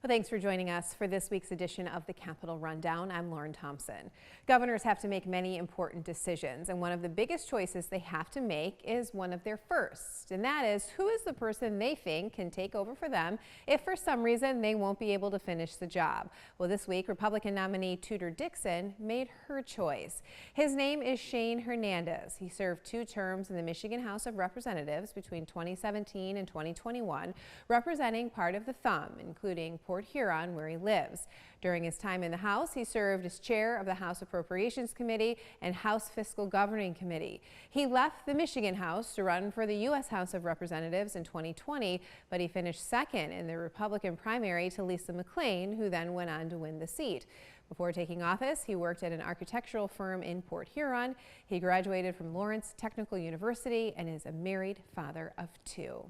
Well, thanks for joining us for this week's edition of the Capitol Rundown. I'm Lauren Thompson. Governors have to make many important decisions, and one of the biggest choices they have to make is one of their first, and that is who is the person they think can take over for them if for some reason they won't be able to finish the job. Well, this week, Republican nominee Tudor Dixon made her choice. His name is Shane Hernandez. He served 2 terms in the Michigan House of Representatives between 2017 and 2021, representing part of the Thumb, including Port Huron, where he lives. During his time in the House, he served as chair of the House Appropriations Committee and House Fiscal Governing Committee. He left the Michigan House to run for the U.S. House of Representatives in 2020, but he finished second in the Republican primary to Lisa McClain, who then went on to win the seat. Before taking office, he worked at an architectural firm in Port Huron. He graduated from Lawrence Technical University and is a married father of 2.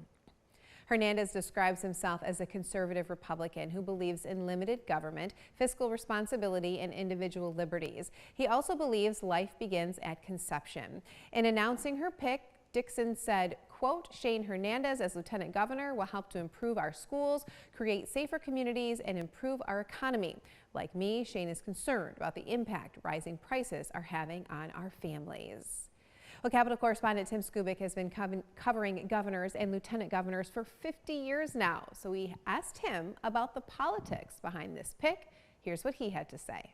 Hernandez describes himself as a conservative Republican who believes in limited government, fiscal responsibility, and individual liberties. He also believes life begins at conception. In announcing her pick, Dixon said, quote, Shane Hernandez as Lieutenant Governor will help to improve our schools, create safer communities, and improve our economy. Like me, Shane is concerned about the impact rising prices are having on our families. Well, Capitol correspondent Tim Skubic has been covering governors and lieutenant governors for 50 years now. So we asked him about the politics behind this pick. Here's what he had to say.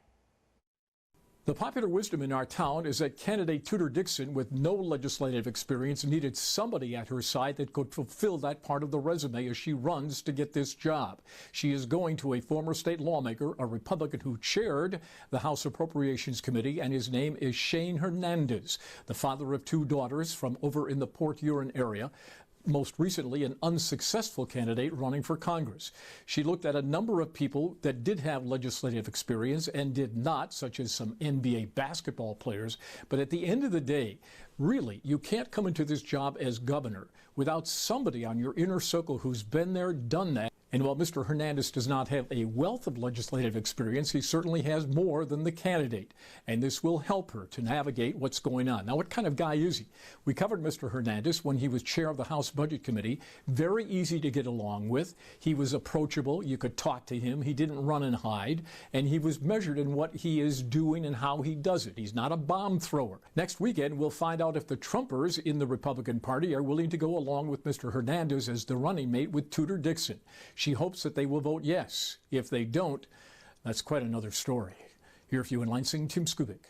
The popular wisdom in our town is that candidate Tudor Dixon, with no legislative experience, needed somebody at her side that could fulfill that part of the resume as she runs to get this job. She is going to a former state lawmaker, a Republican who chaired the House Appropriations Committee, and his name is Shane Hernandez, the father of 2 daughters from over in the Port Huron area. Most recently, an unsuccessful candidate running for Congress. She looked at a number of people that did have legislative experience and did not, such as some NBA basketball players. But at the end of the day, really, you can't come into this job as governor without somebody on your inner circle who's been there, done that. And while Mr. Hernandez does not have a wealth of legislative experience, he certainly has more than the candidate. And this will help her to navigate what's going on. Now, what kind of guy is he? We covered Mr. Hernandez when he was chair of the House Budget Committee. Very easy to get along with. He was approachable. You could talk to him. He didn't run and hide. And he was measured in what he is doing and how he does it. He's not a bomb thrower. Next weekend, we'll find out if the Trumpers in the Republican Party are willing to go along with Mr. Hernandez as the running mate with Tudor Dixon. She hopes that they will vote yes. If they don't, that's quite another story. Here for you in Lansing, Tim Skubic.